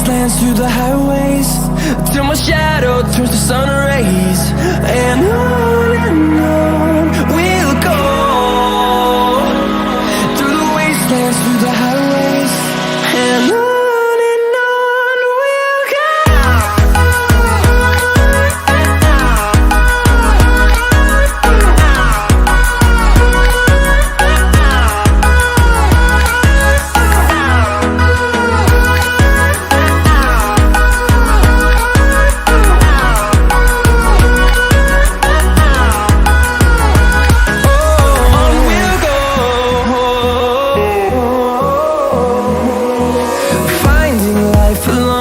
wastelands, through the highways, till my shadow turns to sun rays. And on we'll go, through the wastelands, through the highways, and on we'll go. Finding life alone.